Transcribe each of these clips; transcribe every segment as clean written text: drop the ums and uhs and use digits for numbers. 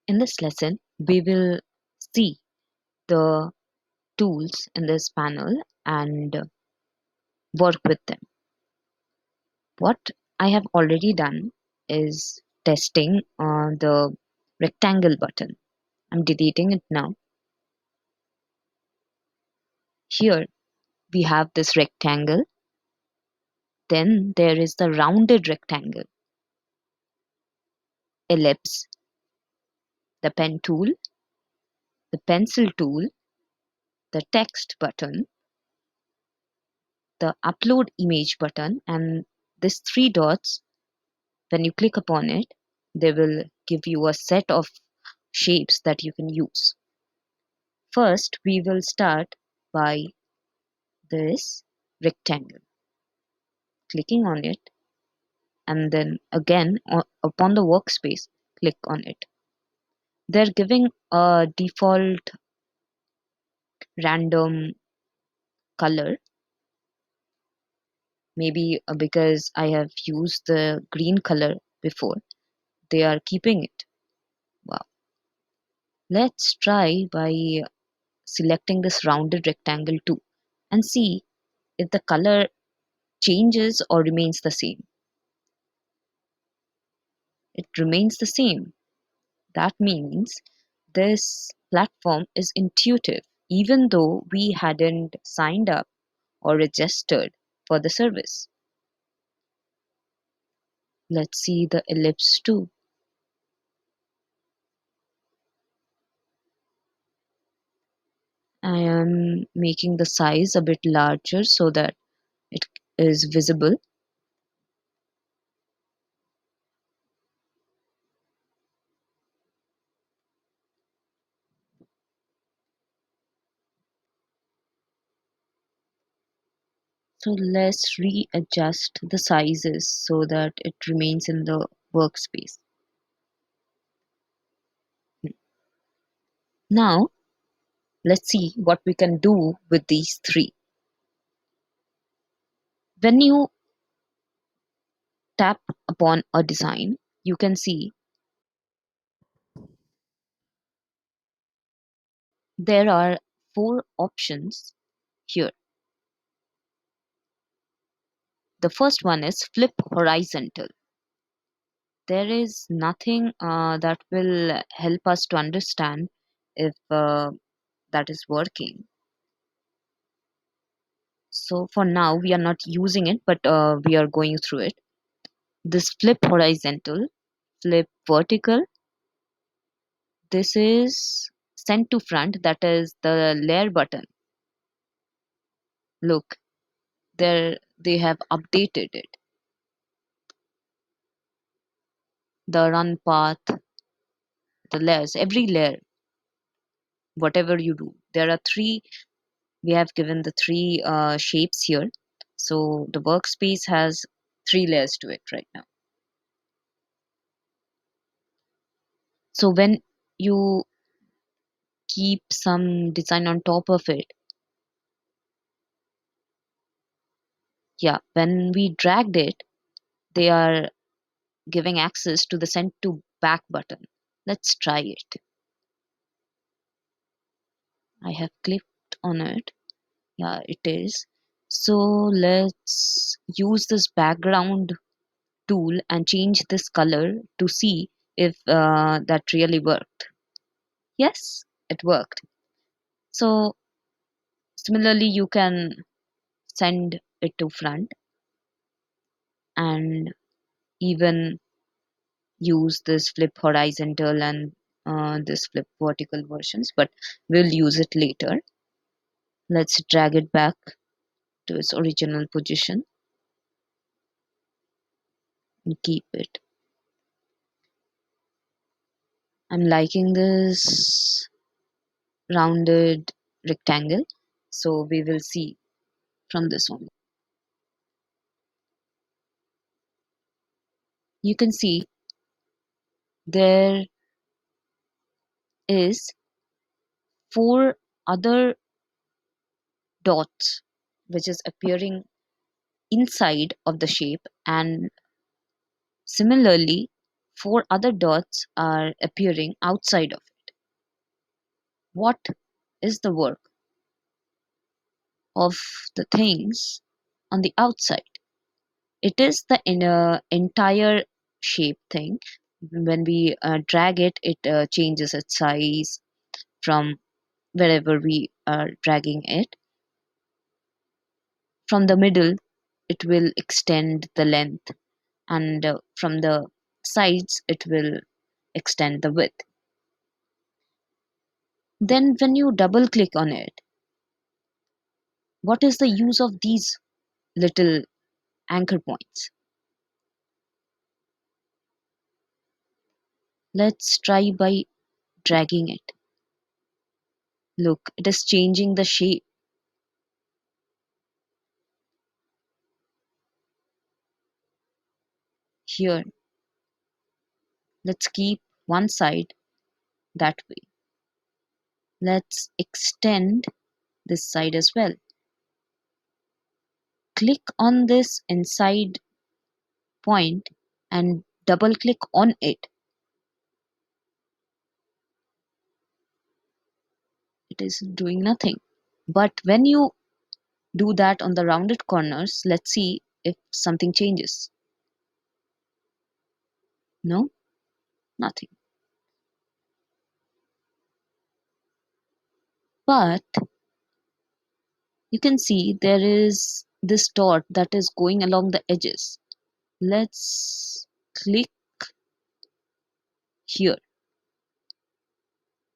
In this lesson, we will see the tools in this panel and work with them. What I have already done is testing the rectangle button. I'm deleting it now. Here we have this rectangle. Then there is the rounded rectangle, ellipse, the pen tool, the pencil tool, the text button, the upload image button, and these three dots. When you click upon it, they will give you a set of shapes that you can use. First, we will start by this rectangle, clicking on it, and then again upon the workspace, click on it. They're giving a default random color, maybe because I have used the green color before. They are keeping it. Wow. Let's try by selecting this rounded rectangle too and see if the color changes or remains the same. It remains the same. That means this platform is intuitive even though we hadn't signed up or registered for the service. Let's see the ellipse too. I am making the size a bit larger so that it is visible. So let's readjust the sizes so that it remains in the workspace. Now, let's see what we can do with these three. When you tap upon a design, you can see there are four options here. The first one is flip horizontal. There is nothing that will help us to understand if that is working. So for now, we are not using it, but we are going through it. This flip horizontal, flip vertical. This is send to front, that is the layer button. Look, there they have updated it. The run path, the layers, every layer, whatever you do. There are three, we have given the three shapes here. So the workspace has three layers to it right now. So when you keep some design on top of it, yeah, when we dragged it, they are giving access to the send to back button. Let's try it. I have clicked on it. Yeah, it is. So let's use this background tool and change this color to see if that really worked. Yes, it worked. So similarly, you can send it to front and even use this flip horizontal and this flip vertical versions, but we'll use it later. Let's drag it back to its original position and keep it. I'm liking this rounded rectangle, so we will see from this one. You can see there is four other dots which is appearing inside of the shape, and similarly four other dots are appearing outside of it. What is the work of the things on the outside? It is the entire shape thing. When we drag it, it changes its size from wherever we are dragging it. From the middle, it will extend the length, and from the sides, it will extend the width. Then, when you double click on it, what is the use of these little anchor points? Let's try by dragging it. Look, it is changing the shape. Here, let's keep one side that way. Let's extend this side as well. Click on this inside point and double click on it. It is doing nothing. But when you do that on the rounded corners, let's see if something changes. No, nothing. But you can see there is this dot that is going along the edges. Let's click here.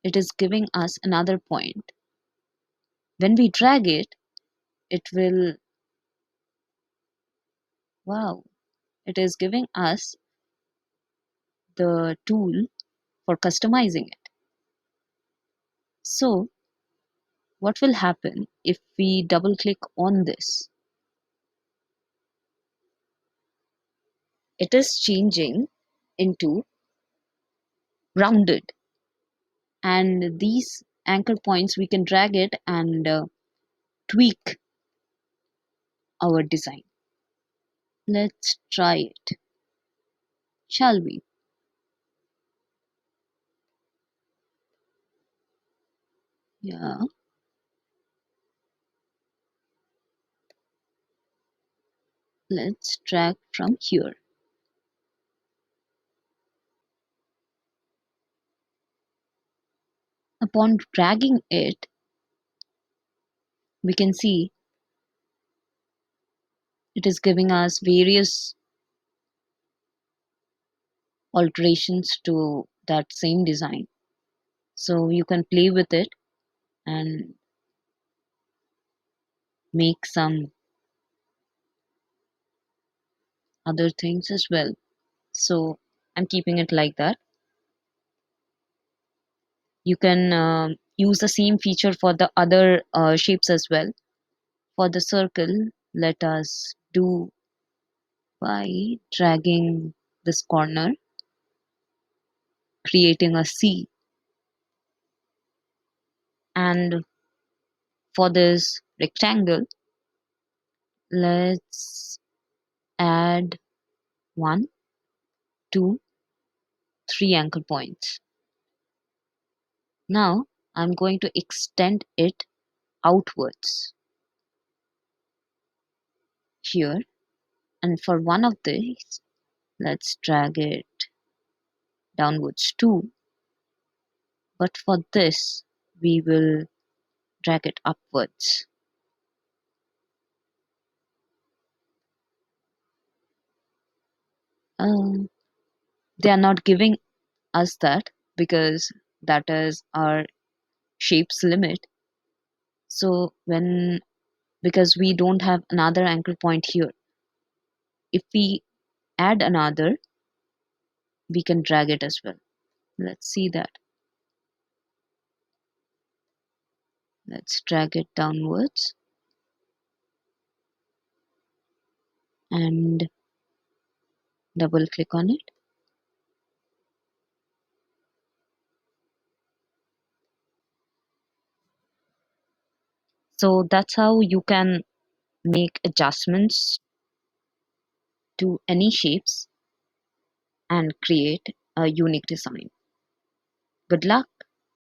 It is giving us another point. When we drag it, it will, wow, it is giving us the tool for customizing it. So what will happen if we double click on this? It is changing into rounded, and these anchor points we can drag it and tweak our design. Let's try it, shall we? Yeah, let's drag from here. Upon dragging it, we can see it is giving us various alterations to that same design. So you can play with it and make some other things as well. So I'm keeping it like that. You can use the same feature for the other shapes as well. For the circle, let us do by dragging this corner, creating a C. And for this rectangle, let's add 1, 2, 3 anchor points. Now I'm going to extend it outwards here, and for one of these, let's drag it downwards too. But for this, we will drag it upwards. Um, they are not giving us that because that is our shape's limit. So because we don't have another anchor point here, if we add another, we can drag it as well. Let's see that. Let's drag it downwards and double click on it. So that's how you can make adjustments to any shapes and create a unique design. Good luck!